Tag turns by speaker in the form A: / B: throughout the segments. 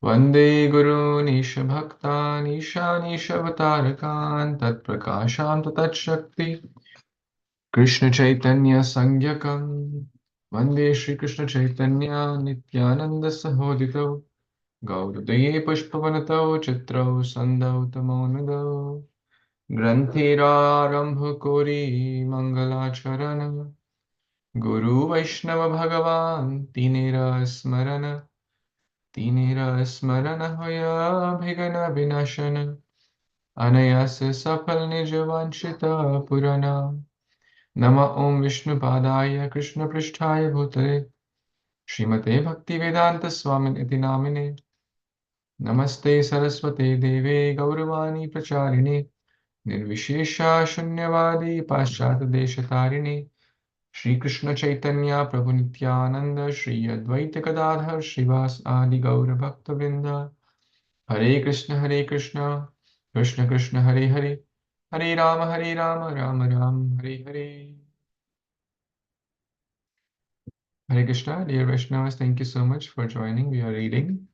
A: Vande Guru Nisha Bhaktan Isha Nisha Vatarakan Tat Prakasham Tat Shakti Krishna Chaitanya Sangyakam Vande Shri Krishna Chaitanya Nityananda Sahodito Gaudadaye Pushpavanatau Chitrau Sandau Tamonadau Granthira Rambha Kori Mangalacharana Guru Vaishnava Bhagavan Tinera Smarana Tinera Smarana Hoya Bhigana Vinashana Anayasa Safal Nijavanshita Purana Nama Om Vishnu Padaya Krishna Pristhaya Bhutale Srimate Bhaktivedanta Swamin Iti Namine Namaste Saraswate Deve Gauravani Pracharine Nirvishesha Shunyavadi Paschat Deshatarine Shri Krishna Chaitanya Prabhu Nityananda Shri Advaita Gadadhar Srivas Adi Gaura Bhakta Vrinda Hare Krishna Krishna Krishna Hare Hare Hare Rama Rama Rama Hare Hare. Hare Krishna, dear Vaishnavas, thank you so much for joining. We are reading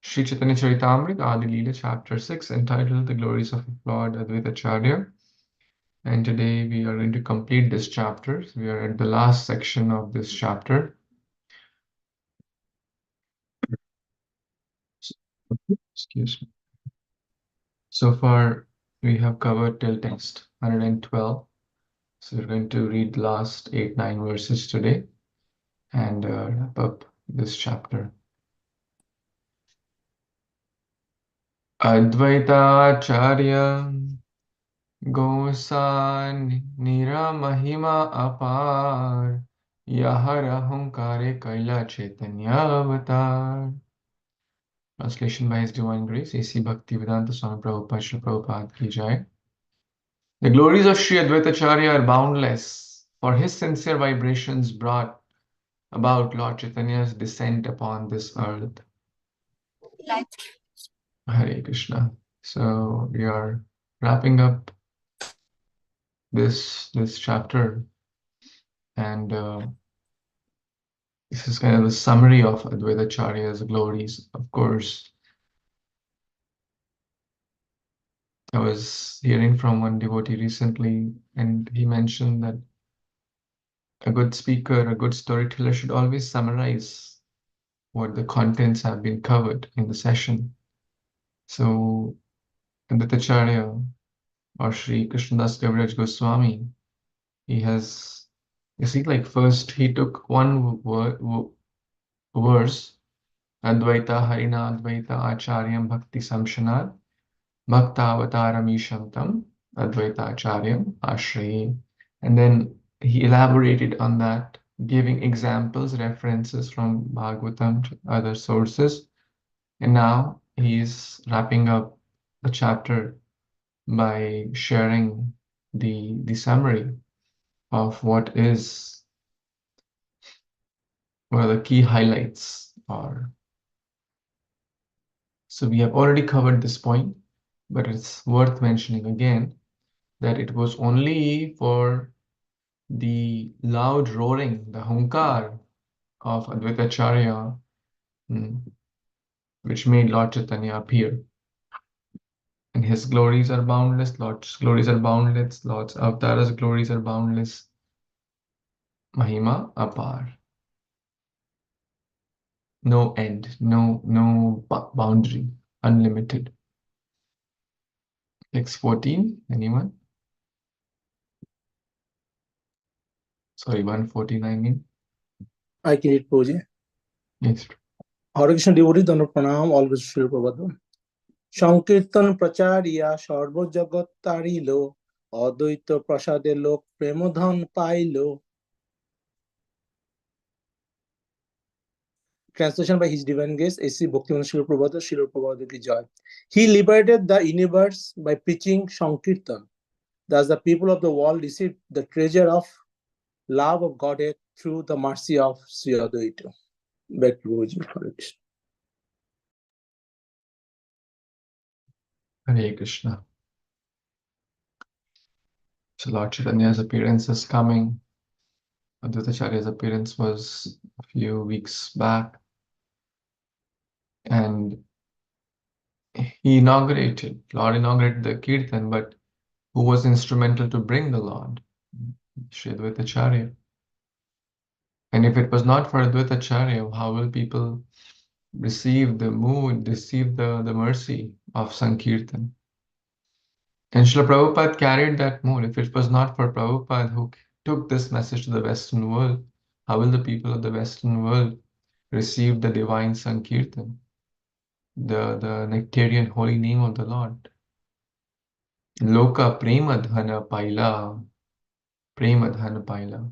A: Sri Caitanya Caritamrita, Adi Lila, chapter 6, entitled The Glories of Lord Advaita Acharya. And today we are going to complete this chapter. We are at the last section of this chapter. Excuse me. So far, we have covered till text 112. So we're going to read the last 8-9 verses today and wrap up this chapter. Advaita Acharya Gosan Nira Mahima Apar Yahara Hunkare Kaila Chaitanya Avatar. Translation by His Divine Grace, A.C. Bhaktivedanta Swami Prabhupada Shri Prabhupada Ki Jai. The glories of Sri Advaitacharya are boundless, for his sincere vibrations brought about Lord Chaitanya's descent upon this earth. Hare Krishna. So we are wrapping up this chapter, and this is kind of a summary of Advaitacharya's glories. Of course, I was hearing from one devotee recently, and he mentioned that a good speaker, a good storyteller should always summarize what the contents have been covered in the session. So, Advaitacharya or Sri Krishnadas Kaviraj Goswami, he has, you see, like first he took one verse, Advaita Harina Advaita Acharyam Bhakti Samshanad Bhakta Avataram Ishantam Advaita Acharyam Ashraye. And then he elaborated on that, giving examples, references from Bhagavatam, other sources. And now he's wrapping up the chapter by sharing the summary of what are the key highlights are. So we have already covered this point, but it's worth mentioning again that it was only for the loud roaring, the hunkar of Advaitacharya, which made Lord Chaitanya appear. And his glories are boundless, Lord's glories are boundless, Lord's avatara's glories are boundless. Mahima apar. No end, no boundary, unlimited. Text 14, anyone? Sorry, 114, I mean.
B: I can read Prabhuji.
A: Yes.
B: Hare Krishna devotee, Dana Pranam, all Krishna Prabhupada. Sankirtan Prachariya Sarva Jagat Tarilo Advaita Prasade Lok Premodhan Pailo. Translation by His Divine Grace, A.C. Bhaktivedanta Srila Prabhupada, Srila Prabhupada Ki Jai. He liberated the universe by preaching Sankirtan. Thus the people of the world received the treasure of love of Godhead through the mercy of Sri Advaita. Back to Prabhuji. Hare Krishna.
A: Hare Krishna. So Lord Chaitanya's appearance is coming. Advaitacharya's appearance was a few weeks back. And Lord inaugurated the Kirtan, but who was instrumental to bring the Lord? Sri Advaita Acharya. And if it was not for Advaita Acharya, how will people receive the mood, receive the mercy of Sankirtan? And Srila Prabhupada carried that mood. If it was not for Prabhupada who took this message to the Western world, how will the people of the Western world receive the divine Sankirtan, the nectarian holy name of the Lord? Loka prema dhana paila, prema dhana paila.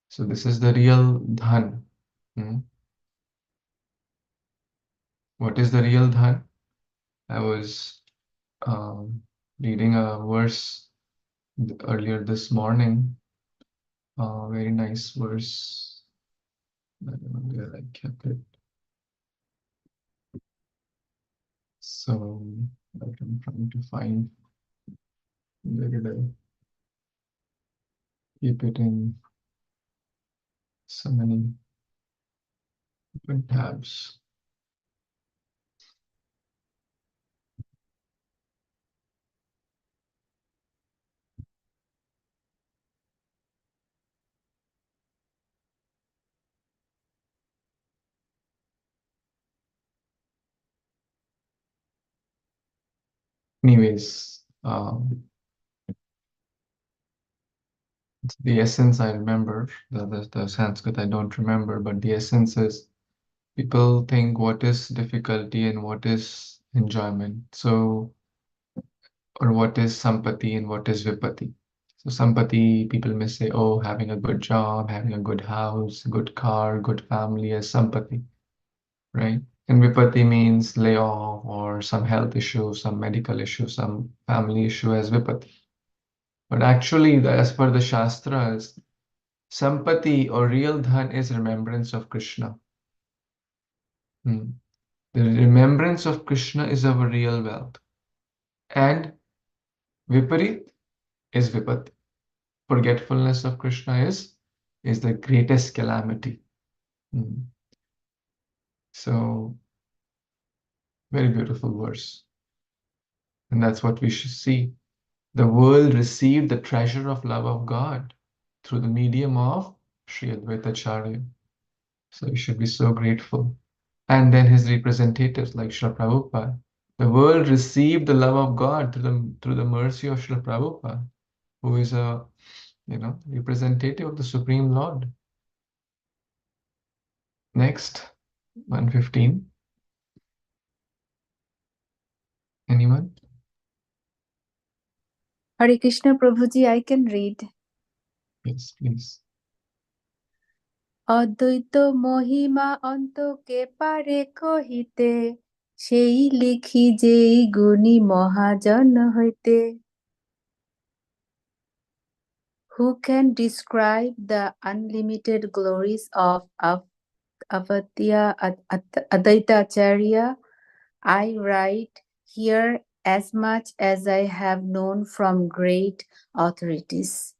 A: So this is the real dhan. Hmm. What is the real dhan? I was um, reading a verse earlier this morning, very nice verse. I don't know where I kept it. So I'm trying to find where did I keep it in so many different tabs. Anyways, the essence I remember, the Sanskrit I don't remember, but the essence is people think what is difficulty and what is enjoyment. So, or what is sampati and what is vipati. So sampati, people may say, oh, having a good job, having a good house, good car, good family is sampati, right? And vipati means layoff or some health issue, some medical issue, some family issue as vipati. But actually, as per the Shastras, sampati or real dhan is remembrance of Krishna. Hmm. The remembrance of Krishna is our real wealth. And viparit is vipati. Forgetfulness of Krishna is the greatest calamity. Hmm. So, very beautiful verse. And that's what we should see. The world received the treasure of love of God through the medium of Sri Advaita Acharya. So we should be so grateful. And then his representatives like Srila Prabhupada. The world received the love of God through the mercy of Srila Prabhupada, who is a representative of the Supreme Lord. Next, 115. Anyone?
C: Hare Krishna Prabhuji, I can read.
A: Yes, please.
C: অদ্বৈত মহিমা অন্তকে পারে কহিতে, সেই লিখি যেই গুণী মহাজন হইতে। Who can describe the unlimited glories of Advaita Acharya? I write here as much as I have known from great authorities.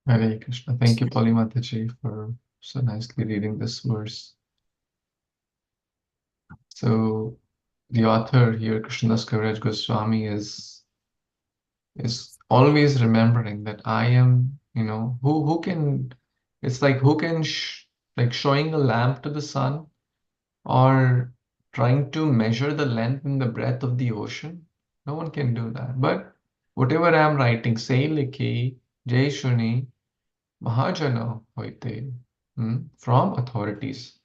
A: Hare Krishna. Thank you, Polimataji, for so nicely reading this verse. So the author here, Krishnadas Kaviraj Goswami, is always remembering that I am, who can, it's like who can, like showing a lamp to the sun or trying to measure the length and the breadth of the ocean. No one can do that. But whatever I am writing, say likhi, jai shuni, mahajana hoite, from authorities.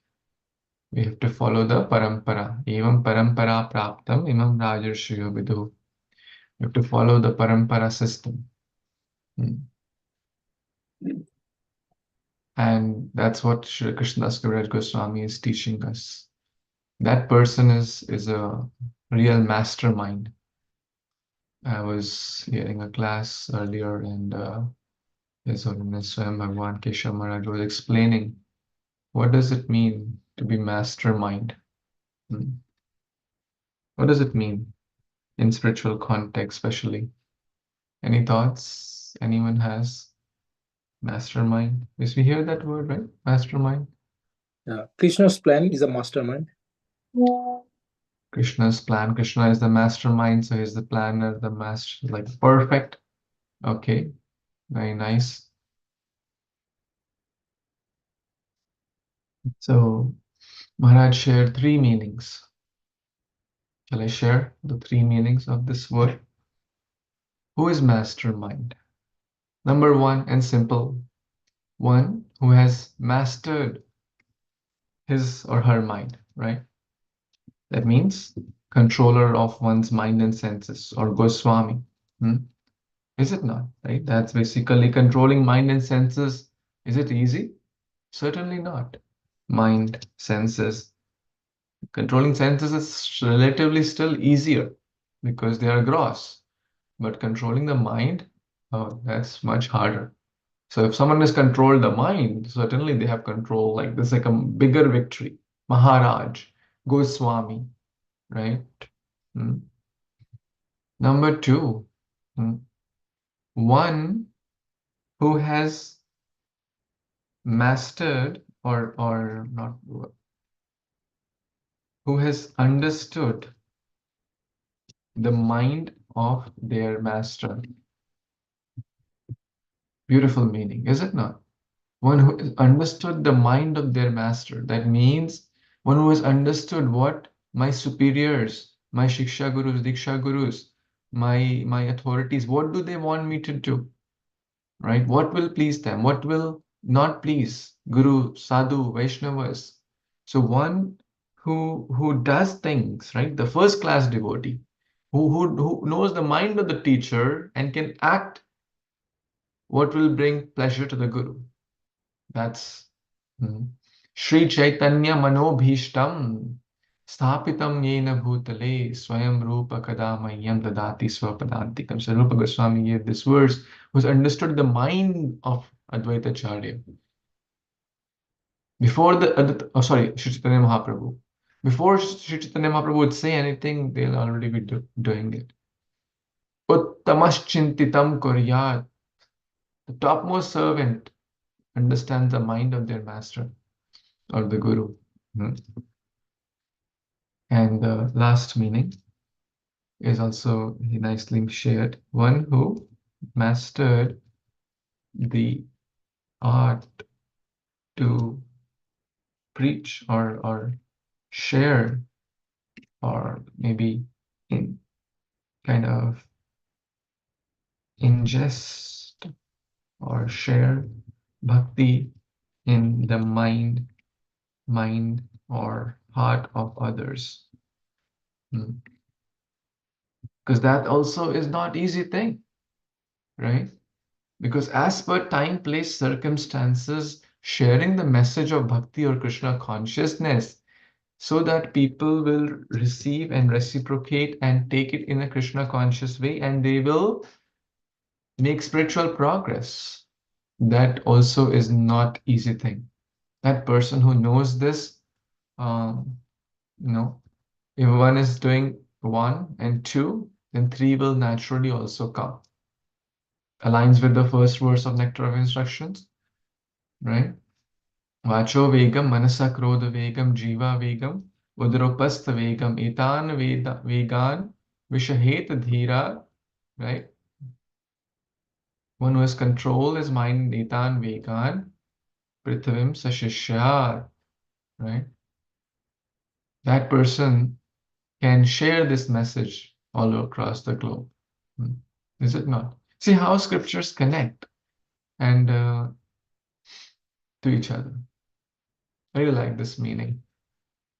A: We have to follow the parampara. Evam parampara praptam imam rajarshiyo vidhu. We have to follow the parampara system. And that's what Shri Krishnadas Kaviraj Goswami is teaching us. That person is a real mastermind. I was hearing a class earlier, and His Holiness Swayam Bhagavan Keshav Maharaj was explaining what does it mean to be mastermind. What does it mean in spiritual context, especially? Any thoughts anyone has? Mastermind. Yes, we hear that word, right? Mastermind.
B: Krishna's plan is a mastermind.
A: Krishna's plan. Krishna is the mastermind, so he's the planner, the master, like perfect. Okay, very nice. So Maharaj shared 3 meanings. Shall I share the 3 meanings of this word? Who is mastermind? Number 1, and simple, one who has mastered his or her mind, right? That means controller of one's mind and senses, or Goswami. Is it not, right? That's basically controlling mind and senses. Is it easy? Certainly not. Mind, senses. Controlling senses is relatively still easier because they are gross. But controlling the mind, oh, that's much harder. So if someone has controlled the mind, certainly they have control. Like this, like a bigger victory. Maharaj, Goswami, right? Hmm. Number 2, one who has mastered or not, who has understood the mind of their master. Beautiful meaning, is it not? One who has understood the mind of their master. That means one who has understood what my superiors, my Shiksha Gurus, Diksha Gurus, my authorities, what do they want me to do? Right? What will please them? What will not please Guru, Sadhu, Vaishnavas? So one who does things, right? The first class devotee, who knows the mind of the teacher and can act what will bring pleasure to the Guru. That's Sri Chaitanya Manobhishtam Sthapitam Yena Bhutale Swayam Rupa Kadamayam Dadati Swapadantikam. So Rupa Goswami gave this verse, who's understood the mind of Advaita Acharya. Before Sri Chaitanya Mahaprabhu. Before Sri Chaitanya Mahaprabhu would say anything, they'll already be doing it. Uttamaschintitam Kuryat. The topmost servant understands the mind of their master or the Guru. And the last meaning is also nicely shared. One who mastered the art to preach or share, or maybe in kind of ingest or share bhakti in the mind or heart of others. Because that also is not easy thing, right? Because as per time, place, circumstances, sharing the message of bhakti or Krishna consciousness so that people will receive and reciprocate and take it in a Krishna conscious way, and they will make spiritual progress. That also is not easy thing. That person who knows this, you know, if one is doing 1 and 2, then 3 will naturally also come. Aligns with the first verse of Nectar of Instructions, right? Vacho vegam, manasa krodha vegam, jiva vegam, udropastha vegam, etan vegan, vishahet dhira, right? One who has control his mind, etan vegan, prithvim sashishya, right? That person can share this message all across the globe. Is it not? See how scriptures connect and to each other. I really like this meaning.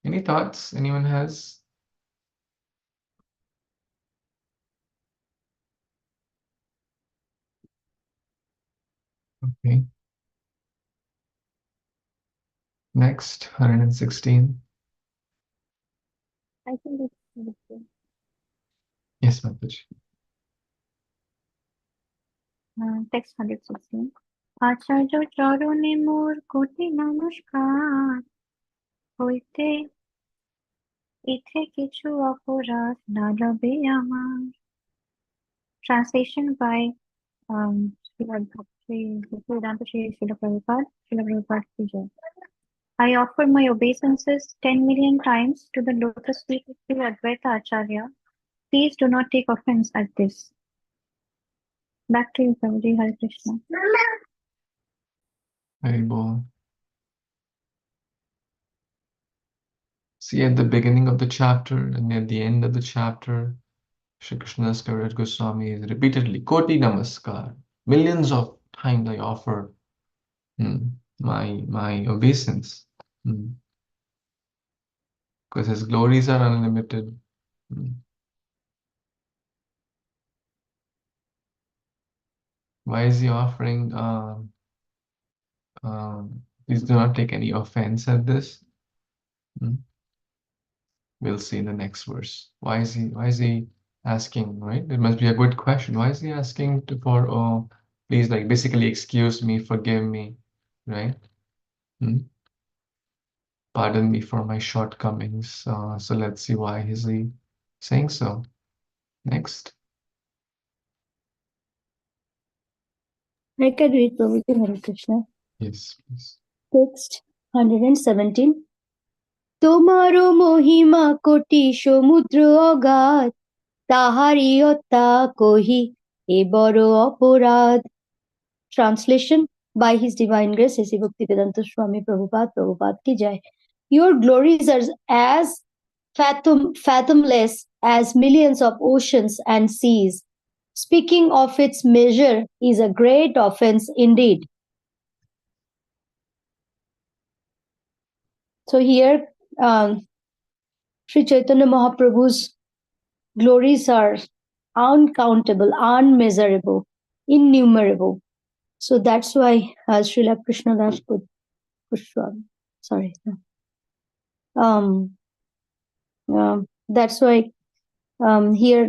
A: Any thoughts anyone has? Okay. Next, 116.
C: I think it's
A: Yes, Mataji.
C: text 116. আচার্য চরণে মোর কোটি নমস্কার হইতে ইথে কিছু অপরাধ না রবে আমার. Translation by Srila
D: Shri Vedanta Shri Srila Prabhupada ki jai. I offer my obeisances 10 million times to the lotus feet of Sri Advaita Acharya. Please do not take offense at this. Back to you, Prabhuji. Hare Krishna.
A: Very bold. See, at the beginning of the chapter and at the end of the chapter, Shri Krishnadas Kaviraj Goswami is repeatedly, Koti Namaskar. Millions of times I offer my obeisance. Because his glories are unlimited. Why is he offering? Please do not take any offense at this. We'll see in the next verse. Why is he asking, right? It must be a good question. Why is he asking for, oh, please, like, basically excuse me, forgive me, right? Pardon me for my shortcomings. So let's see why is he saying so. Next.
E: I can read Prabhuji. Hare Krishna.
A: Yes, please.
E: Text 117. তোমারও মহিমা কোটি সমুদ্র অগাধ তাহারি অত্যা কহি এ বড় অপরাধ. Translation by His Divine Grace, A.C. Bhaktivedanta Swami Prabhupada ki jai. Your glories are as fathomless as millions of oceans and seas. Speaking of its measure is a great offense indeed. So here, Sri Chaitanya Mahaprabhu's glories are uncountable, unmeasurable, innumerable. So that's why Srila Krishnadas Goswami, sorry. That's why here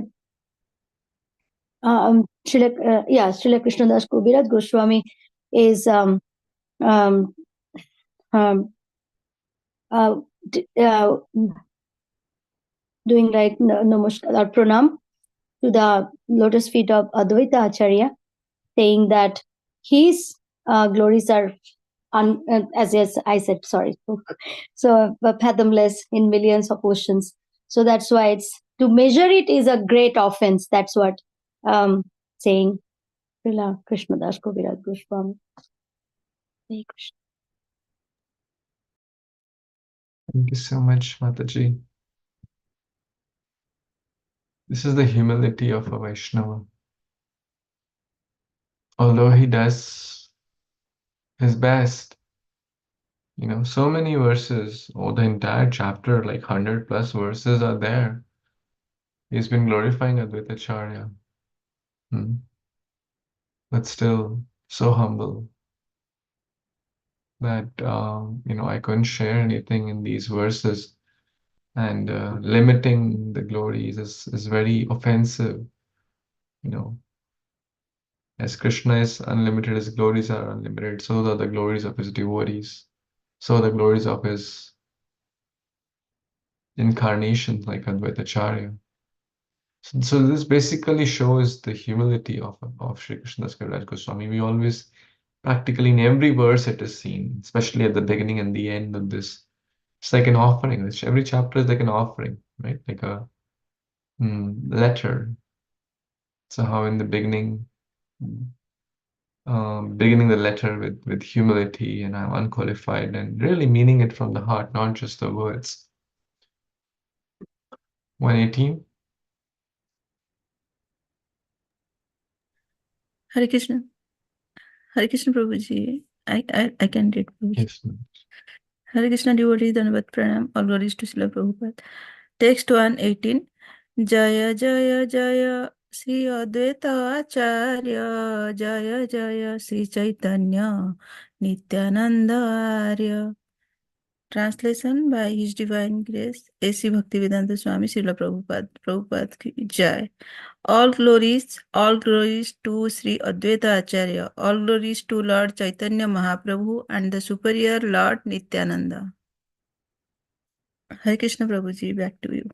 E: Srila Krishnadas Kaviraj Goswami is doing like namaskar or pranam to the lotus feet of Advaita Acharya, saying that his glories are as I said, sorry, so fathomless in millions of oceans. So that's why it's to measure it is a great offense. That's what saying Srila Krishnadas Kaviraj Goswami. Hare Krishna.
A: Thank you so much, Mataji. This is the humility of a Vaishnava. Although he does his best, so many verses, or the entire chapter, like 100 plus verses are there. He's been glorifying Advaita Acharya. But still so humble that, I couldn't share anything in these verses. And limiting the glories is very offensive, As Krishna is unlimited, his glories are unlimited. So are the glories of his devotees. So are the glories of his incarnations like Advaita Acharya. So this basically shows the humility of Sri Krishnadas Kaviraj Goswami. We always, practically in every verse it is seen, especially at the beginning and the end of this. It's like an offering. Every chapter is like an offering, right? Like a letter. So how in the beginning the letter with humility and I'm unqualified and really meaning it from the heart, not just the words. 118.
F: Hare Krishna. Hare Krishna Prabhuji. I can read Prabhuji.
A: Yes.
F: Hare Krishna devotees, Dhanavad Pranam. All glories to Srila Prabhupada. Text 118. Jaya Jaya Jaya Sri Advaita Acharya. Jaya Jaya Sri Chaitanya Nityananda Arya. Translation by His Divine Grace, A.C. Bhaktivedanta Swami Srila Prabhupada ki jai. All glories to Sri Advaita Acharya. All glories to Lord Chaitanya Mahaprabhu and the Superior Lord Nityananda. Hare Krishna Prabhuji, back to you.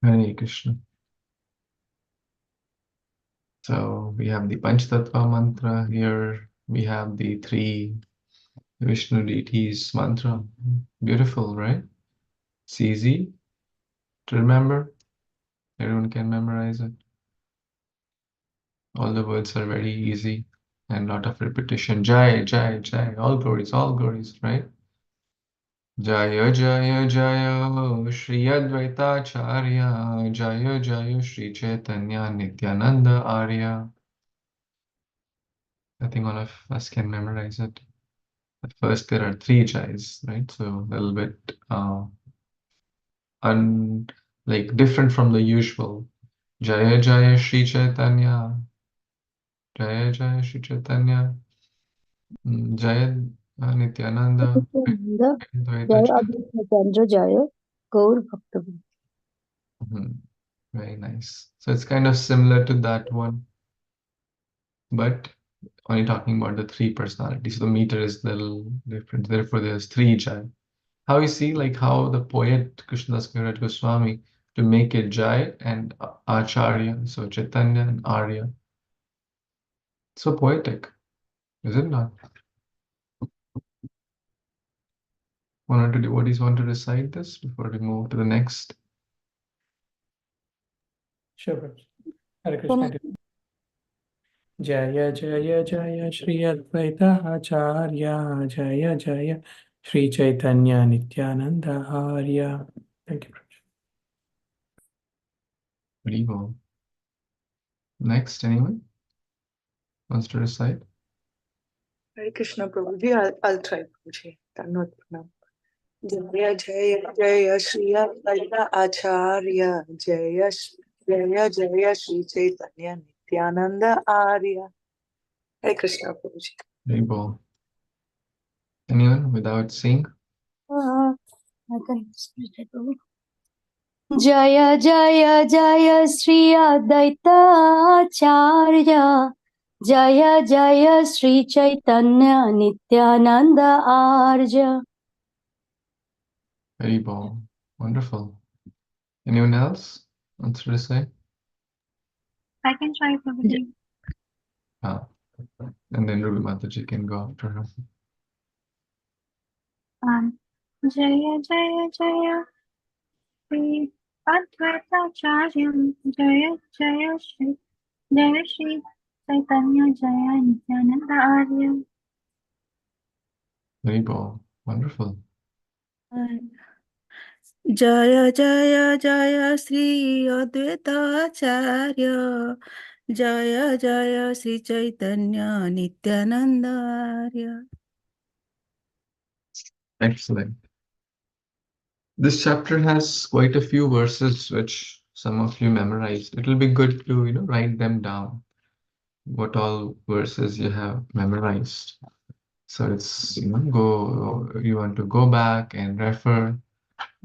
A: Hare Krishna. So we have the Panchatattva mantra here. We have the three Vishnu deities mantra. Beautiful, right? It's easy to remember. Everyone can memorize it. All the words are very easy and lot of repetition. Jai, Jai, Jai. All glories, right? Jaya, Jaya, Jaya, Shri Advaita Acharya. Jaya, Jaya, Shri Chaitanya Nityananda Arya. I think all of us can memorize it. At first, there are three Jais, right? So a little bit like different from the usual. Jaya Jaya Shri Chaitanya. Jaya Jaya Shri Chaitanya. Jaya Nityananda.
E: Nityananda,
A: Advaita
E: Jaya
A: Acharya.
E: Advaita Chandra Jaya, Gaur Bhaktavin.
A: Very nice. So it's kind of similar to that one, but only talking about the three personalities. So the meter is a little different. Therefore, there's three Jai. How you see, like how the poet Krishnadas Kaviraj Goswami to make it Jai and Acharya, so Chaitanya and Arya. So poetic, is it not? One or two devotees want to recite this before we move to the next.
B: Sure, Prabhuji. Hare Krishna. Jaya Jaya Jaya Shri Advaita Acharya. Jaya Jaya Shri Chaitanya Nityananda Arya. Thank you, Prabhuji.
A: Very well. Next, anyone wants to recite?
G: Hare Krishna Prabhuji, I'll try Prabhuji. Dhanwad Pranam. Jaya Jaya Jaya Shri Advaita Acharya. Jaya Jaya Jaya Shri Chaitanya Nityananda Arya. Hare Krishna Prabhuji.
A: Very well. Anyone without saying?
E: I can split it over. Jaya Jaya Jaya Sri Advaita Acharya. Jaya Jaya Sri Chaitanya Nityananda Arya.
A: Very well. Wonderful. Anyone else wants to recite?
D: I can try, Prabhuji.
A: And then Ruby Mataji can go after her.
D: Jaya Jaya Jaya Shri Advaitacharyam. Jaya Jaya Shri Chaitanya Jaya Nityananda Arya.
A: Very well. Wonderful.
F: Jaya Jaya Jaya Sri Advaita Acharya. Jaya Jaya Sri Chaitanya Nityananda Arya.
A: Excellent. This chapter has quite a few verses which some of you memorized. It will be good to, write them down, what all verses you have memorized. So it's, you want to go back and refer.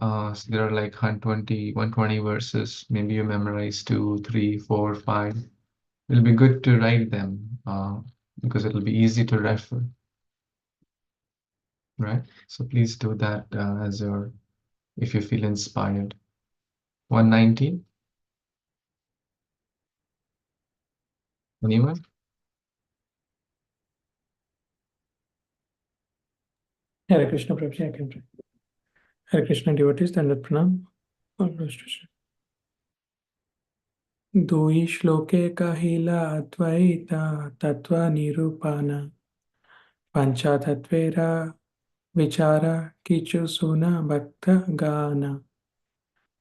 A: So there are like 120 verses. Maybe you memorize 2, 3, 4, 5. It'll be good to write them because it'll be easy to refer. Right? So please do that if you feel inspired. 119. Anyone?
B: Hare Krishna Prabhuji, I can try. Hare Krishna devotees, Dhanwad Pranam. All glories to Shri. दुई श्लोके कहिला अद्वैता तत्व निरूपण पंचतत्वेरा विचारा किचु सुना भक्त गाना.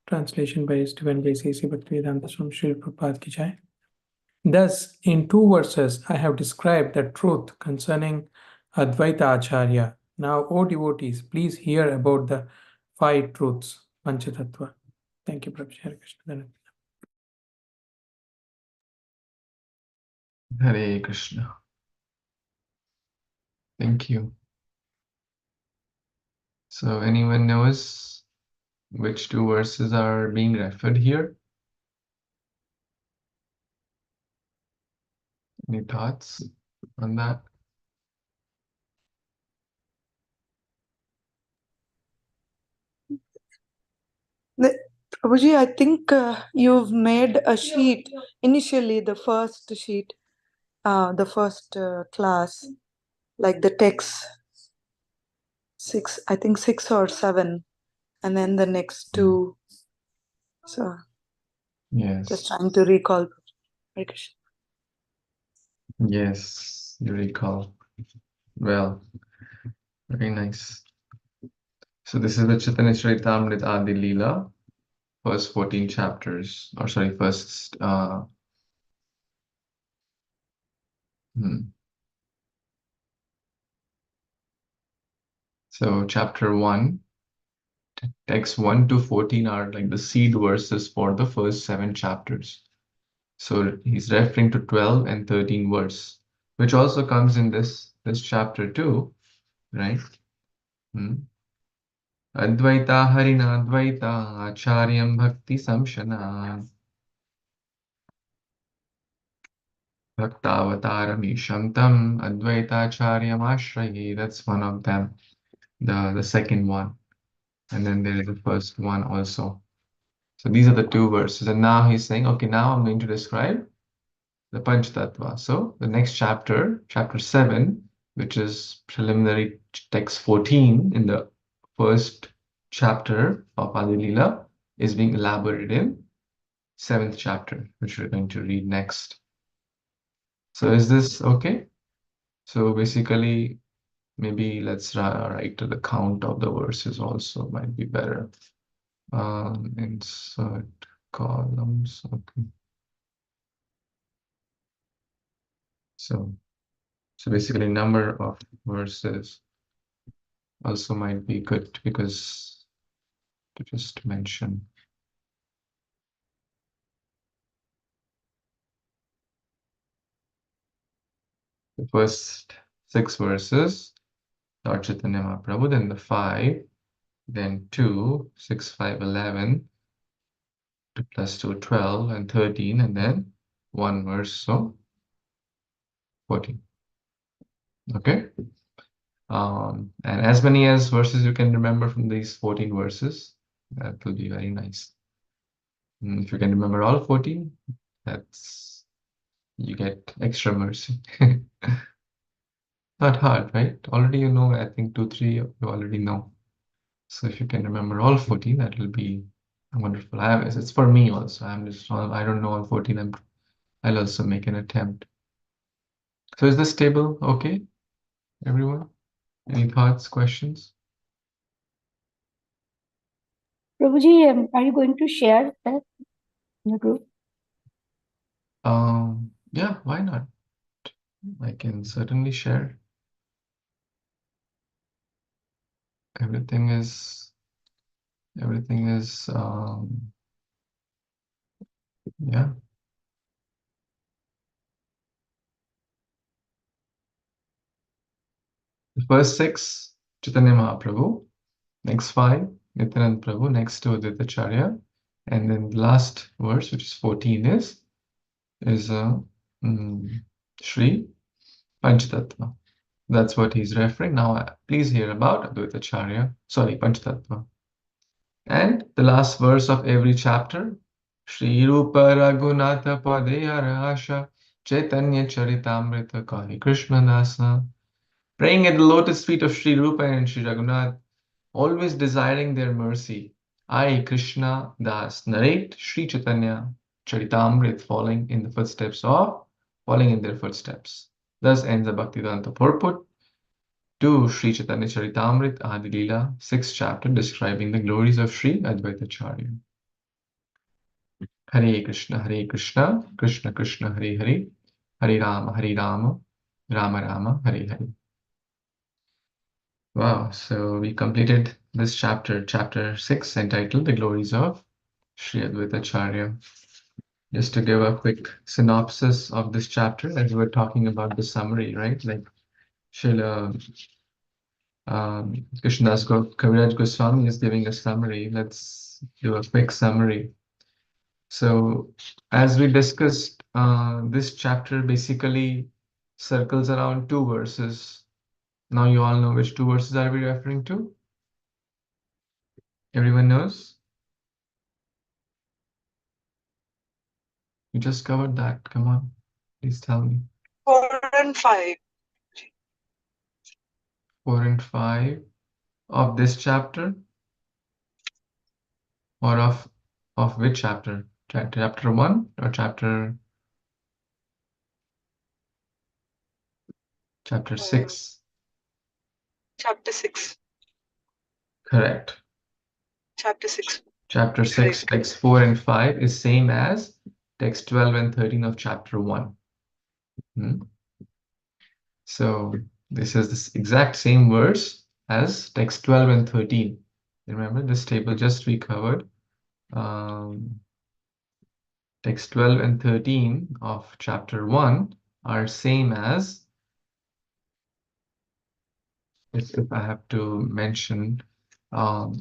B: Translation by His Divine Grace A.C. Bhaktivedanta Swami Srila Prabhupada ki jai. Thus, in two verses, I have described the truth concerning Advaita Acharya. Now, O devotees, please hear about the five truths, Panchatattva. Thank you, Prabhuji. Hare Krishna.
A: Hare Krishna. Thank you. So anyone knows which two verses are being referred here? Any thoughts on that?
G: Prabhuji, I think you've made a sheet initially, the first sheet, the first class, like the text six, I think 6 or 7, and then the next 2. So
A: Yes.
G: just trying to recall. Hare Krishna.
A: Yes, you recall. Well, very nice. So this is the Chaitanya Caritamrita Adi Lila, first 14 chapters, or sorry, first So chapter 1, texts 1 to 14 are like the seed verses for the first 7 chapters. So he's referring to 12 and 13 verse, which also comes in this chapter too, right? Advaita Harina Advaita Acharyam Bhakti Samshana Bhaktavataram Shantam Advaita Acharyam Ashrayi. That's one of them, the second one. And then there is the first one also. So these are the 2 verses. And now he's saying, okay, now I'm going to describe the Panch Tattva. So the next chapter, chapter 7, which is preliminary text 14 in the first chapter of Adi Lila, is being elaborated in 7th chapter, which we're going to read next. So is this okay? So basically, maybe let's write the count of the verses also, might be better. Insert columns, okay. So basically number of verses also might be good, because to just mention. The first 6 verses, Lord Chaitanya Mahaprabhu, then the 5, then 2, 6, 5, 11, 2 plus 2, 12, and 13, and then 1 verse, so 14. Okay? And as many as verses you can remember from these 14 verses, that will be very nice. And if you can remember all 14, you get extra mercy. Not hard, right? Already you know, I think 2, 3 you already know. So if you can remember all 14, that will be wonderful. It's for me also. I don't know all 14. I'll also make an attempt. So is this table okay, everyone? Any thoughts, questions?
E: Prabhuji, are you going to share that in your group?
A: Yeah, why not? I can certainly share. Everything is yeah. The first 6, Chaitanya Mahaprabhu. Next 5, Nityanand Prabhu. Next to Advaitacharya. And then the last verse, which is 14, is Shri Panchatattva. That's what he's referring. Now, please hear about Advaitacharya. Sorry, Panchatattva. And the last verse of every chapter, Shri Rupa Raghunatha Padeyara Asha Caitanya Caritamrita Kari Krishna Dasa. Praying at the lotus feet of Shri Rupa and Shri Raghunath, always desiring their mercy. I, Krishna Das, narrate Shri Chaitanya Charitamrita, following in their footsteps. Thus ends the Bhaktivedanta purport to Shri Chaitanya Charitamrita Adi Lila, 6th chapter, describing the glories of Shri Advaitacharya. Hare Krishna, Krishna Krishna, Hare Hare, Hare Rama, Rama Rama, Hare Hare. Wow, so we completed this chapter 6, entitled The Glories of Sri Advaitacharya. Just to give a quick synopsis of this chapter, as we're talking about the summary, right? Like Srila Krishnadas Kaviraj Goswami is giving a summary. Let's do a quick summary. So, as we discussed, this chapter basically circles around 2 verses. Now you all know which 2 verses are we referring to? Everyone knows? You just covered that. Come on, please tell me.
G: 4 and 5.
A: 4 and 5 of this chapter, or of which chapter? Chapter 1 or chapter 6?
G: Chapter 6.
A: Correct.
G: Chapter 6.
A: Chapter 6, text 4 and 5 is same as text 12 and 13 of chapter 1. So this is the exact same verse as text 12 and 13. Remember, this table just we covered. Text 12 and 13 of chapter 1 are same as, if I have to mention,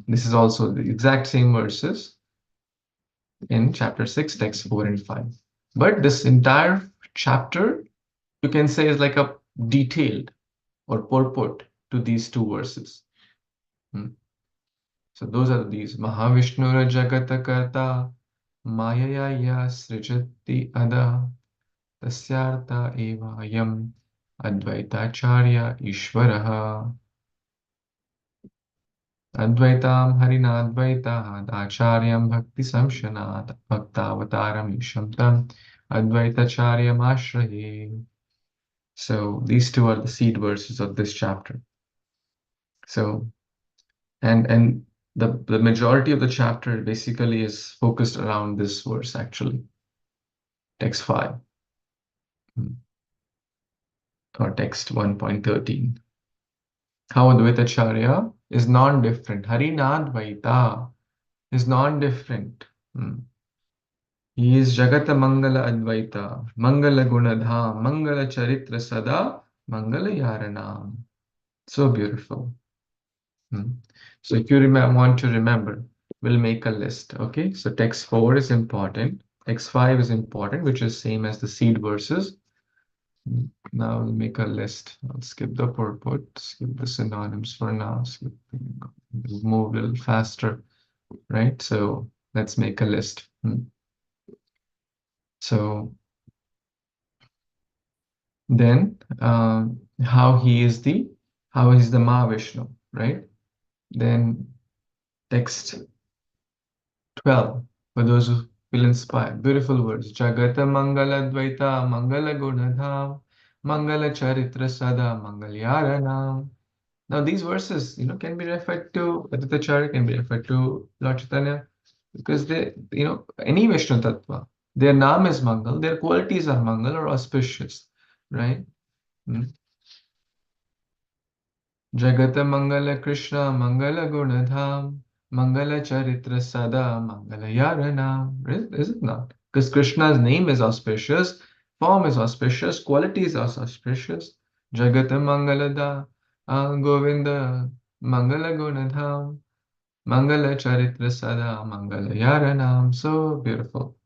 A: this is also the exact same verses in chapter 6, text 4 and 5. But this entire chapter, you can say, is like a detailed or purport to these two verses. So those are these. Mahavishnura Jagata Karta Mayaya Srijati Ada Tasyartha Eva Ayam Advaitacharya Ishvaraha Advaitam Harinadvaitah Acharyam Bhakti Samshanat Bhaktavataram Ishamtam Advaitacharyam Ashrahe. So these two are the seed verses of this chapter. So and the majority of the chapter basically is focused around this verse, actually. Text 5 or text 1.13. How Advaitacharya is non-different. Harinadvaita is non-different. He is Jagata Mangala Advaita, Mangala Gunadham, Mangala Charitra Sada, Mangala Yaranam. So beautiful. So if you want to remember, we'll make a list. Okay, so text 4 is important, text 5 is important, which is same as the seed verses. Now we'll make a list. I'll skip the purport, skip the synonyms for now, move a little faster, right? So let's make a list. So then how is the Mahavishnu, right? Then text 12, for those who feel inspired. Beautiful words. Jagata Mangala Dvaita Mangala Gunadham Mangala Charitra Sada Mangalyaranam. Now these verses, can be referred to Advaitacharya, can be referred to Lord Chaitanya, because they, any Vishnu Tattva, their name is Mangal, their qualities are Mangal or auspicious, right? Jagata Mangala Krishna Mangala Gunadham Mangala Charitra Sada Mangala Yaranam. Is it not? Because Krishna's name is auspicious, form is auspicious, qualities are auspicious. Jagata Mangalada Govinda Mangala Gunadham Mangala Charitra Sada Mangala Yaranam. So beautiful,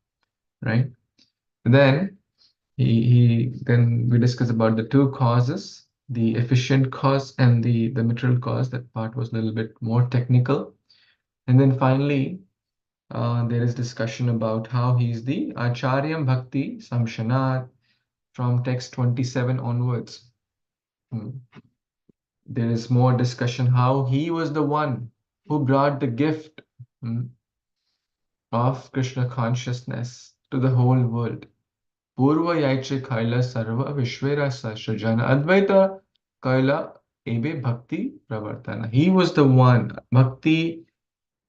A: right? Then then we discuss about the two causes, the efficient cause and the material cause. That part was a little bit more technical. And then finally, there is discussion about how he's the Acharyam Bhakti Samshanat from text 27 onwards. There is more discussion how he was the one who brought the gift of Krishna consciousness to the whole world. Purva Yaiche Kaila Sarva Vishwera Sasrajana Advaita Kaila Ebe Bhakti Pravartana. He was the one, Bhakti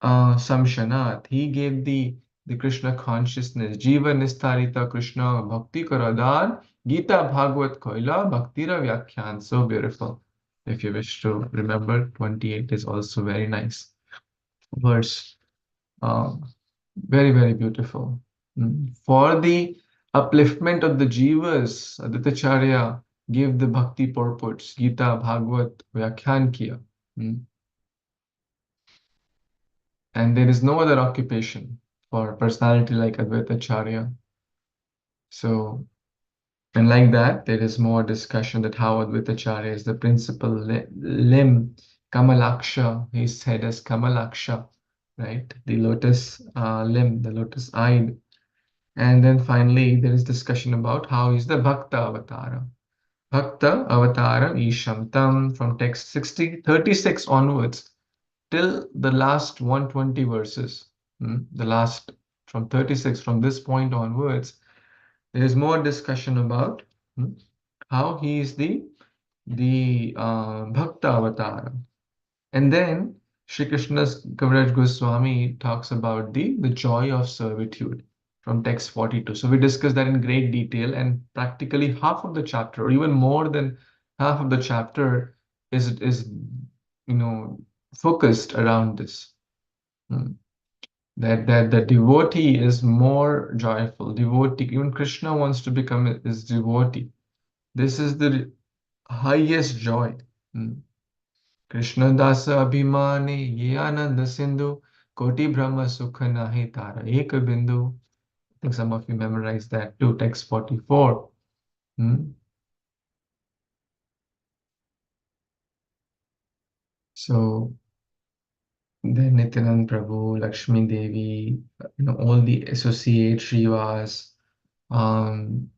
A: Samshanat. He gave the Krishna consciousness. Jiva Nistarita Krishna Bhakti Karadan Gita Bhagavad Kaila Bhaktira Vyakhyan. So beautiful. If you wish to remember, 28 is also very nice verse. Very, very beautiful. For the upliftment of the jivas, Advaitacharya gave the bhakti purports, Gita, Bhagavad, Vyakhyan kiya. And there is no other occupation for a personality like Advaitacharya. So, and like that, there is more discussion that how Advaitacharya is the principal limb, Kamalaksha, his head as Kamalaksha, right? The lotus limb, the lotus eyed. And then finally, there is discussion about how is the Bhakta Avatara. Bhakta Avatara Ishamtam from text 36 onwards till the last 120 verses. The last from 36, from this point onwards, there is more discussion about how he is the Bhakta Avatara. And then Sri Krishna's Kaviraj Goswami talks about the joy of servitude from text 42. So we discussed that in great detail, and practically half of the chapter, or even more than half of the chapter, is focused around this. That the devotee is more joyful. Devotee, even Krishna wants to become his devotee. This is the highest joy. Krishna dasa abhimane ye ananda sindhu koti brahma sukha nahi tara ek bindu. I think some of you memorized that too, text 44. So then Nityanand Prabhu, Lakshmi Devi, all the associate Srivas, Haridas,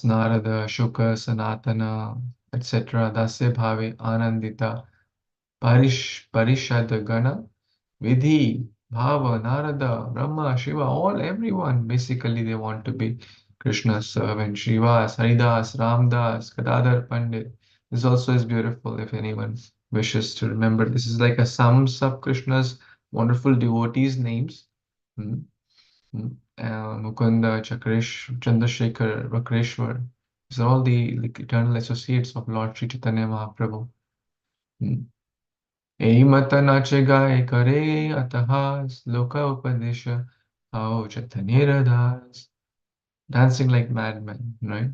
A: Narada, Shuka, Sanatana, etc. Dasya Bhave, Anandita, Parishad Gana, Vidhi, Bhava, Narada, Brahma, Shiva, everyone, basically they want to be Krishna's servant. Srivas, Haridas, Ramdas, Gadadhar Pandit. This also is beautiful if anyone wishes to remember. This is like a sums of Krishna's wonderful devotees' names. Mukunda, Chakresh, Chandrasekhar, Vakreshwar. These are all the eternal associates of Lord Sri Chaitanya Mahaprabhu. Ei mata nache gaye kare atahas loka upadesha how Chaitanya das. Dancing like madmen, right?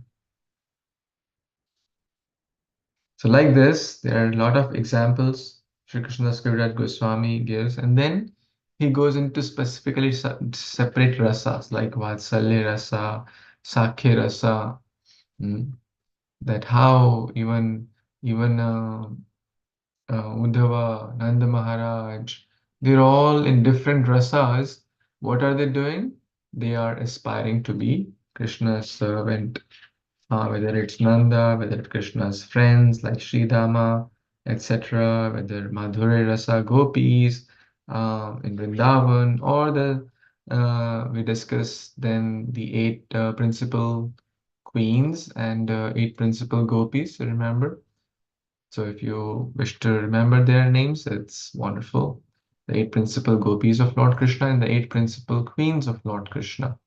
A: So like this, there are a lot of examples Sri Krishna's Kaviraj Goswami gives, and then he goes into specifically separate rasas like Vatsalya rasa, Sakhya rasa, that how even Uddhava, Nanda Maharaj, they're all in different rasas. What are they doing? They are aspiring to be Krishna's servant. Whether it's Nanda, whether it's Krishna's friends like Sridama, etc., whether Madhurya Rasa Gopis in Vrindavan, or we discuss then the eight principal queens and eight principal gopis, remember? So if you wish to remember their names, it's wonderful. The eight principal gopis of Lord Krishna and the eight principal queens of Lord Krishna.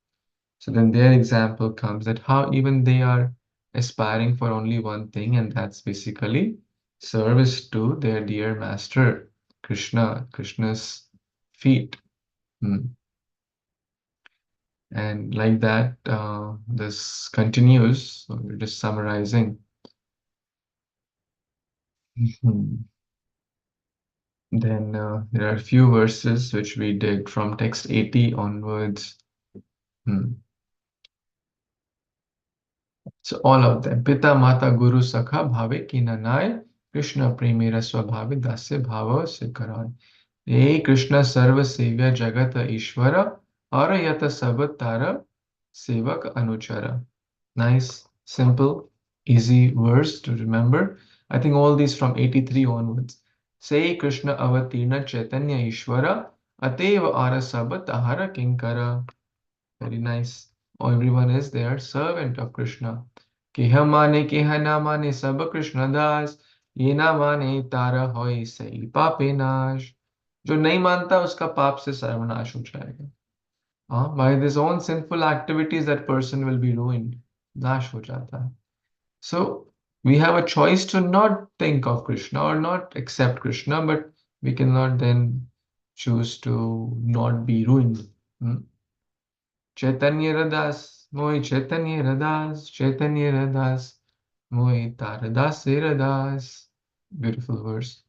A: So then their example comes that how even they are aspiring for only one thing, and that's basically service to their dear master, Krishna, Krishna's feet. And like that, this continues. So we're just summarizing. Then there are a few verses which we did from text 80 onwards. So all of them. Pita, Mata, Guru, Sakha, Bhave, Kinanai, Krishna, Premira, Swabhavi, Dasya, Bhava, Sikaran. Hey Krishna, Sarva, Sevya, Jagata, Ishvara, Arayata, Savatara, Sevak, Anuchara. Nice, simple, easy verse to remember. I think all these from 83 onwards. Say Krishna Avatirna Chaitanya Ishvara Ateva Ara Sabat Ahara Kinkara. Very nice. Oh, everyone is there, servant of Krishna. Keha mane keha na mane sab Krishna das. Ye na mane tara hoy sai pape nash. जो नहीं मानता उसका पाप से सर्वनाश हो जाएगा. By his own sinful activities, that person will be ruined. नाश हो जाता है. So we have a choice to not think of Krishna or not accept Krishna, but we cannot then choose to not be ruined. Chaitanya Radas, Moi Chaitanya Radas, Chaitanya Radas, Moi Taradas Radas. Beautiful verse.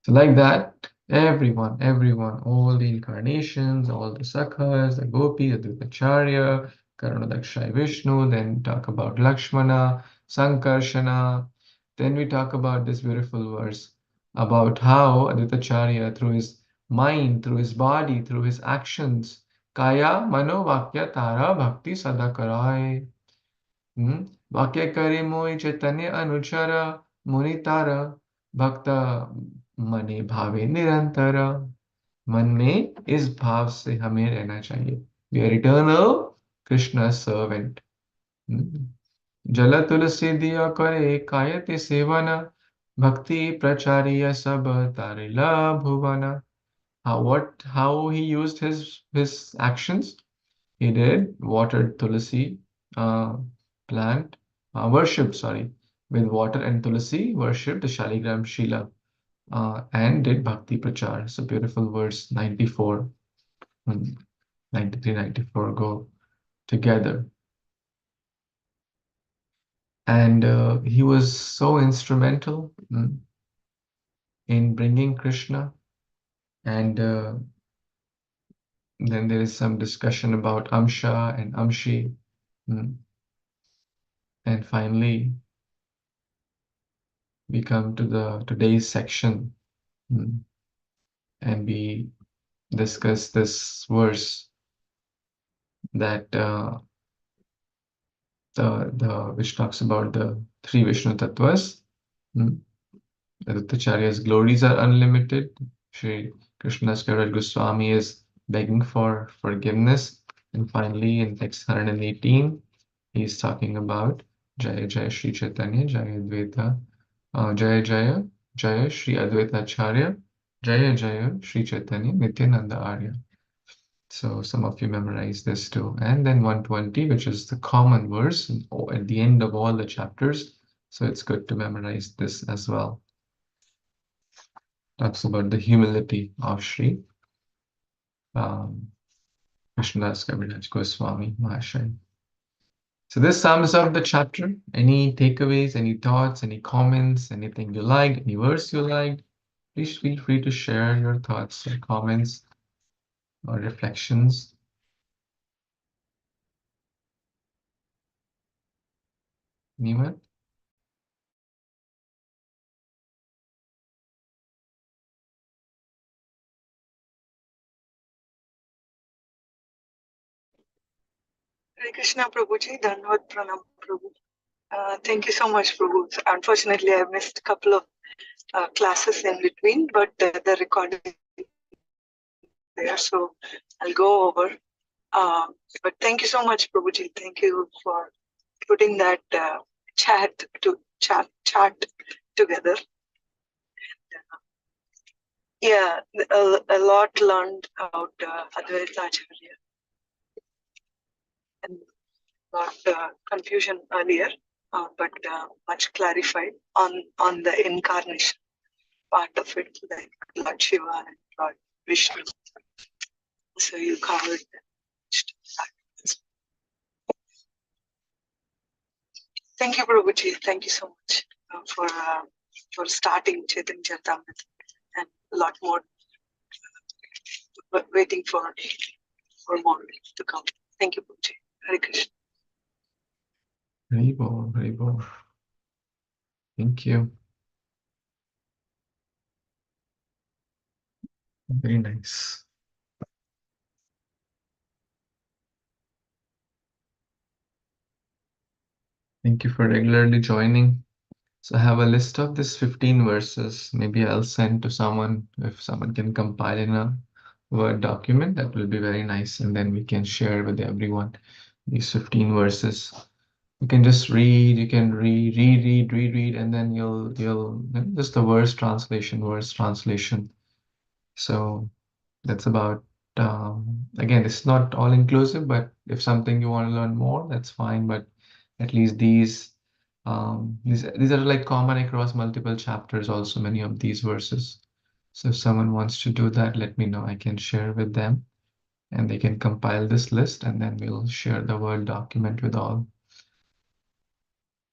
A: So like that, everyone, all the incarnations, all the sakhas, the gopi, the Dutacharya, Karunadakshay Vishnu, then talk about Lakshmana, Sankarshana. Then we talk about this beautiful verse about how Aditacharya, through his mind, through his body, through his actions. Kaya mano vakya tara bhakti sada karai. वाक्य करे मोहि चैतन्य अनुचर मुनि तारा भक्त मने भावे निरंतर। मन में इस भाव से हमें रहना चाहिए। We are eternal Krishna servant. जल तुलसी दिया करे कायति सेवन भक्ति प्रचारिय सब तारिला भुवन। How he used his actions? He did watered tulsi plant, worship, sorry, with water and tulsi, worshipped the Shaligram Shila, and did bhakti prachar. So beautiful verse 94, 93, 94 go together. And he was so instrumental in bringing Krishna. And then there is some discussion about Amsha and Amshi. And finally, we come to the today's section, and we discuss this verse that the which talks about the three Vishnu Tattvas. Acharya's glories are unlimited. Shri Krishna's Kaviraj Goswami is begging for forgiveness. And finally, in text 118, he's talking about Jaya Jaya Shri Chaitanya, Jaya Advaita, Jaya Jaya, Jaya Shri Advaita Acharya, Jaya Jaya Shri Chaitanya, Nityananda Arya. So some of you memorize this too. And then 120, which is the common verse at the end of all the chapters. So it's good to memorize this as well. Talks about the humility of Sri Krishnadas Kaviraj Goswami Mahasaya. So this sums up the chapter. Any takeaways, any thoughts, any comments, anything you liked, any verse you liked, please feel free to share your thoughts or comments or reflections. Anyone?
G: Hare Krishna Prabhuji, Dhanavad Pranam Prabhu. Thank you so much, Prabhu. Unfortunately, I missed a couple of classes in between, but the recording is there, so I'll go over. But thank you so much, Prabhuji. Thank you for putting that chat together. Yeah, a lot learned about Advaita Acharya and a lot confusion earlier, but much clarified on the incarnation part of it, like Lord Shiva and Lord Vishnu. So you covered that. Thank you, Prabhuji. Thank you so much for starting Chaitanya Caritamrita, and a lot more waiting for more to come. Thank you, Prabhuji. Hare Krishna.
A: Haribol, Haribol. Thank you. Very nice. Thank you for regularly joining. So I have a list of this 15 verses. Maybe I'll send to someone if someone can compile in a Word document. That will be very nice, and then we can share with everyone these 15 verses. You can just read. You can reread, and then you'll just the verse translation. So that's about. Again, it's not all inclusive, but if something you want to learn more, that's fine. But at least these are like common across multiple chapters. Also, many of these verses. So if someone wants to do that, let me know. I can share with them, and they can compile this list, and then we'll share the Word document with all.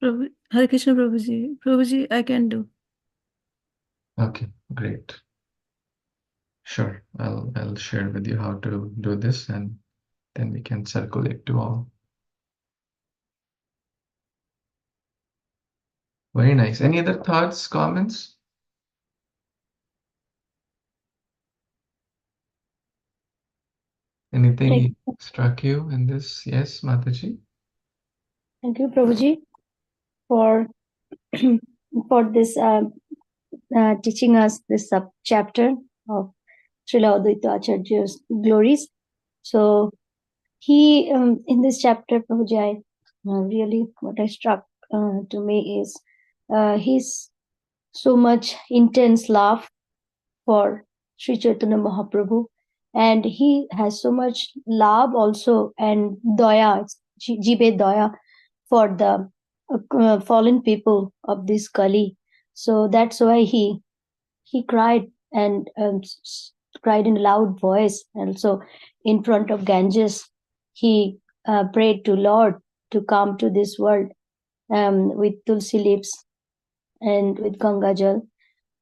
F: Hare Krishna Prabhuji. Prabhuji, I can do.
A: Okay, great. Sure, I'll share with you how to do this, and then we can circulate to all. Very nice. Any other thoughts, comments? Anything struck you in this? Yes, Mataji?
E: Thank you, Prabhuji, for for this teaching us this sub chapter of Srila Advaita Acharya's glories. So he in this chapter, Prabhuji, really what I struck to me is his so much intense love for Sri Chaitanya Mahaprabhu, and he has so much love also and daya, jibe daya for the fallen people of this Kali. So that's why he cried and cried in a loud voice. Also, in front of Ganges, he prayed to Lord to come to this world with tulsi leaves and with Ganga Jal,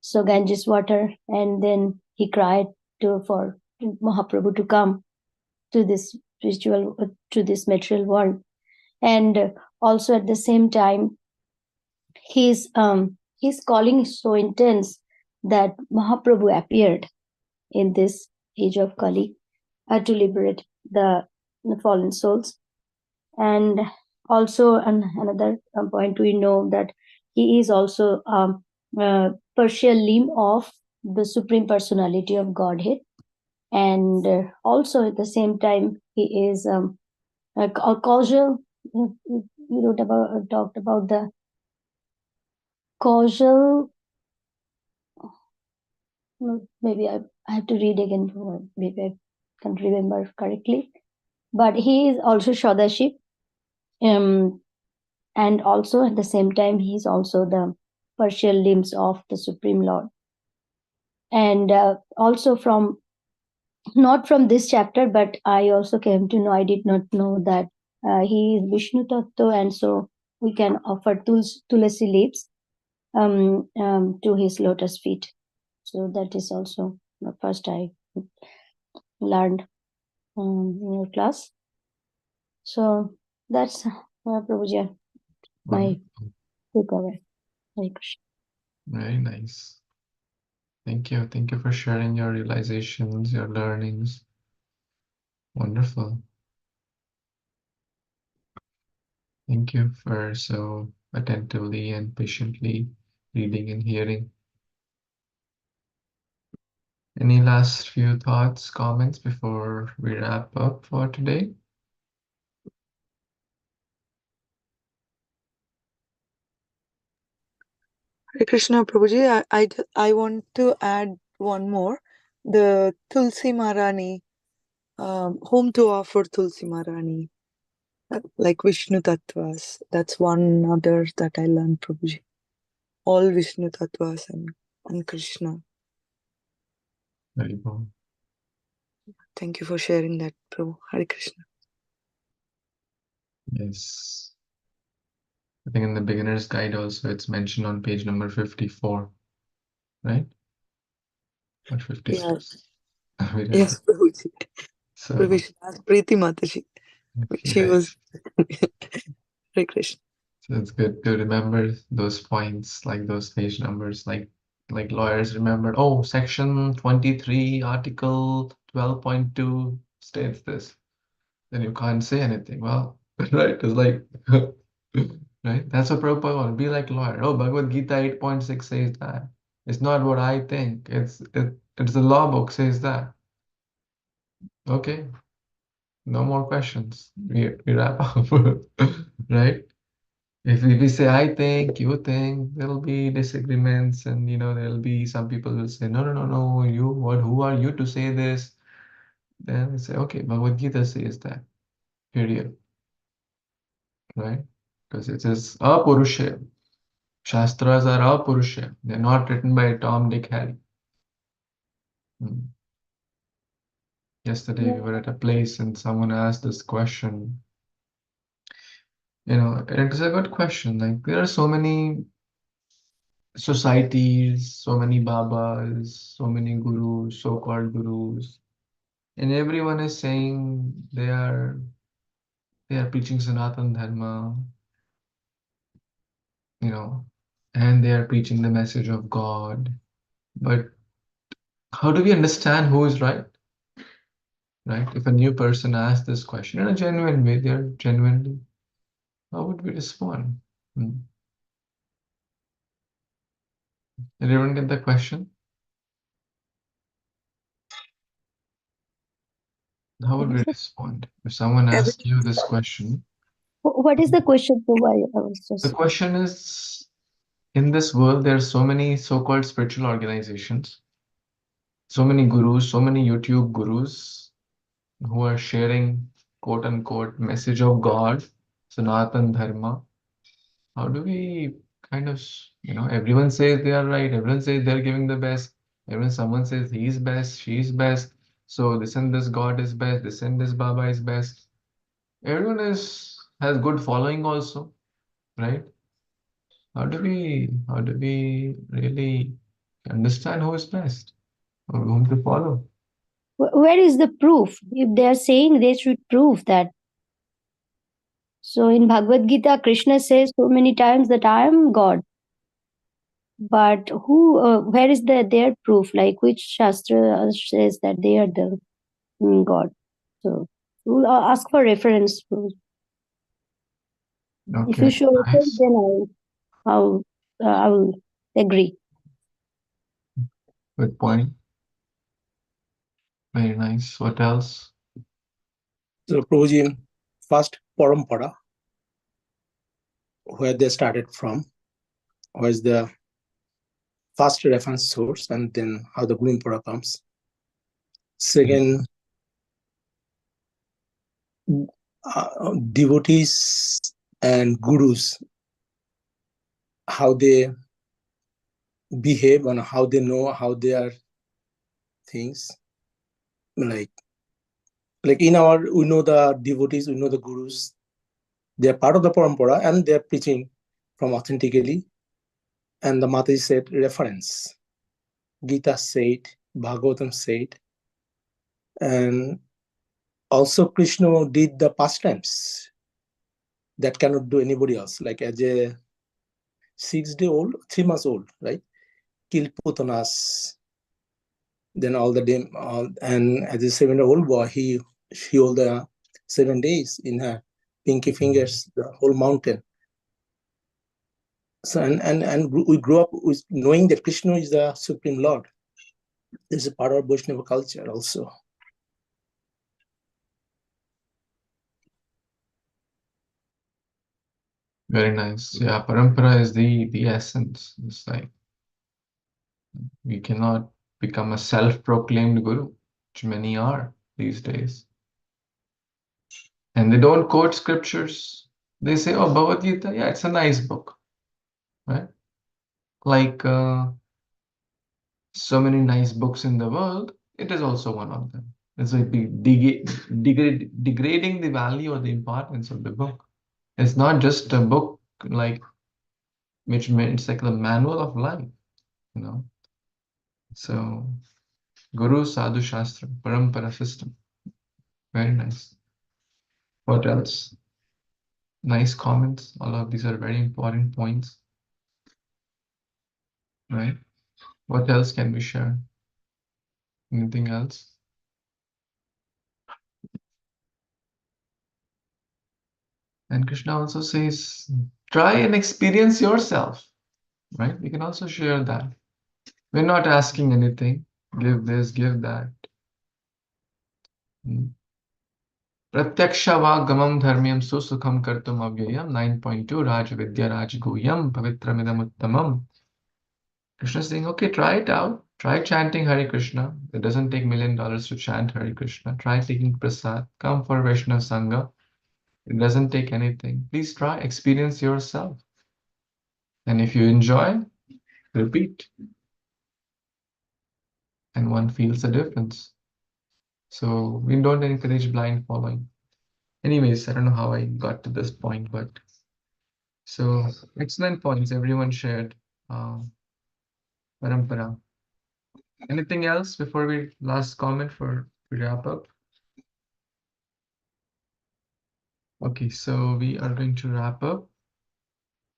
E: so Ganges water, and then he cried for Mahaprabhu to come to this spiritual, to this material world, and also at the same time, his calling is so intense that Mahaprabhu appeared in this age of Kali to liberate the fallen souls. And also another point, we know that he is also partial limb of the Supreme Personality of Godhead, and also at the same time he is a causal. You talked about the causal. Maybe I have to read again. Maybe I can't remember correctly, but he is also Shadashi, and also at the same time he is also the partial limbs of the Supreme Lord. And also from, not from this chapter, but I also came to know, I did not know that he is Vishnu Tattva, and so we can offer tulasi leaves to his lotus feet. So that is also the first I learned in your class. So that's Prabhuji, my takeaway. Hare Krishna.
A: Very nice. Thank you. Thank you for sharing your realizations, your learnings. Wonderful. Thank you for so attentively and patiently reading and hearing. Any last few thoughts, comments before we wrap up for today?
G: Hare Krishna Prabhuji, I want to add one more. The Tulsi Marani, whom to offer Tulsi Marani, like Vishnu Tattvas. That's one other that I learned, Prabhuji. All Vishnu Tattvas and Krishna.
A: Very good.
G: Thank you for sharing that, Prabhu. Hare Krishna.
A: Yes. I think in the beginner's guide also it's mentioned on page number 54, right? Or 56.
G: Yes.
A: We did.
G: Yes, Prabhuji.
A: So
G: We should ask Preeti Mataji. She was Hare Krishna.
A: So it's good to remember those points, like those page numbers, like lawyers remember, oh, section 23, article 12.2 states this. Then you can't say anything. Well, right? Because like, right? That's what Prabhupada want. Be like lawyer. Oh, Bhagavad Gita 8.6 says that. It's not what I think. It's the law book says that. Okay, no more questions. We wrap up, right? If we say I think, you think, there'll be disagreements, and there'll be some people will say, no, no, no, no, who are you to say this? Then we say, okay, Bhagavad Gita says that, period, right? Because it says apurusha. Shastras are apurusha. They're not written by Tom, Dick, Harry. Yesterday we were at a place and someone asked this question. It's a good question. Like there are so many societies, so many babas, so many gurus, so-called gurus, and everyone is saying they are preaching Sanatan Dharma, and they are preaching the message of God. But how do we understand who is right? right? If a new person asks this question in a genuine way, they're genuinely, how would we respond? Did everyone get the question? How would we respond if someone asks you this question?
E: What is the question? So I was
A: The
E: just
A: question is, in this world, there are so many so-called spiritual organizations, so many gurus, so many YouTube gurus who are sharing quote unquote message of God, Sanatan Dharma. How do we kind of, everyone says they are right, everyone says they're giving the best, someone says he's best, she's best, so this and this God is best, this and this Baba is best. Everyone has good following also, right? How do we really understand who is best or whom to follow?
E: where is the proof? If they are saying, they should prove that. So in Bhagavad Gita, Krishna says so many times that I am God. But where is their proof? Like which Shastra says that they are the God? So we'll ask for reference. If you
A: Okay,
E: show reference,
A: nice.
E: then I will agree.
A: Good point. Very nice. What else?
B: So Prabhuji, first parampara, where they started from, was the first reference source, and then how the parampara comes. Second, devotees and gurus, how they behave and how they know how they are things. Like in our, we know the devotees, we know the gurus, they are part of the parampara and they are preaching from authentically. And the Mataji said reference. Gita said, Bhagavatam said, and also Krishna did the pastimes that cannot do anybody else. Like as a 6-day-old, 3 months old, right? Kill putanas. Then all the day, and as a 7-year-old boy, he healed the 7 days in her pinky fingers, the whole mountain. So and we grew up with knowing that Krishna is the Supreme Lord. This is a part of Vaishnava culture also.
A: Very nice. Yeah, parampara is the essence. It's like we cannot become a self-proclaimed guru, which many are these days. And they don't quote scriptures. They say, oh, Bhagavad Gita, yeah, it's a nice book, right? Like so many nice books in the world, it is also one of them. It's like degrading the value or the importance of the book. It's not just a book like which it's like the manual of life, you know. So Guru Sadhu Shastra, Parampara system. Very nice. What else? Nice comments. All of these are very important points. Right? What else can we share? Anything else? And Krishna also says, try and experience yourself. Right? We can also share that. We're not asking anything. Give this, give that. Pratyakshavaggamam dharmyam susukham kartum avyayam 9.2 Raj Vidya Raj Guhyam Pavitramidam Uttamam. Krishna is saying, okay, try it out. Try chanting Hare Krishna. It doesn't take $1,000,000 to chant Hare Krishna. Try taking prasad. Come for Vaishnava Sangha. It doesn't take anything. Please try, experience yourself. And if you enjoy, repeat. And one feels the difference. So we don't encourage blind following. Anyways, I don't know how I got to this point, but so excellent points everyone shared. Parampara. Anything else before we last comment for we wrap up? Okay, so we are going to wrap up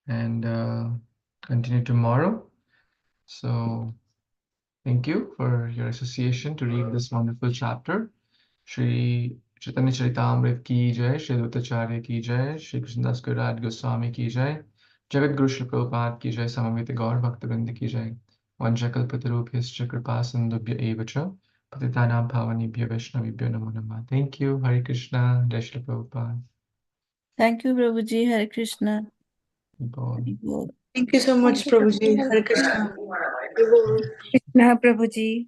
A: and continue tomorrow. So thank you for your association to read this wonderful chapter. Shri Chaitanya Caritamrita ki jai, Shri Dutacharya ki jai, Shri Krishnadas Kaviraj Goswami ki jai, Jagat Guru Shri Prabhupada ki jai, Samaveta Gaur Bhaktivinoda ki jai. Vanchakalpatarubhyascha kripasindubhya eva cha, patitanam pavanebhyo vaishnavibhyo namo namah. Thank you. Hare Krishna. Jai Shri Prabhupada.
F: Thank you, Prabhuji. Hare Krishna.
A: Bol.
F: Bol.
G: Thank you so much, Prabhuji. Hare Krishna.
C: Krishna Prabhuji.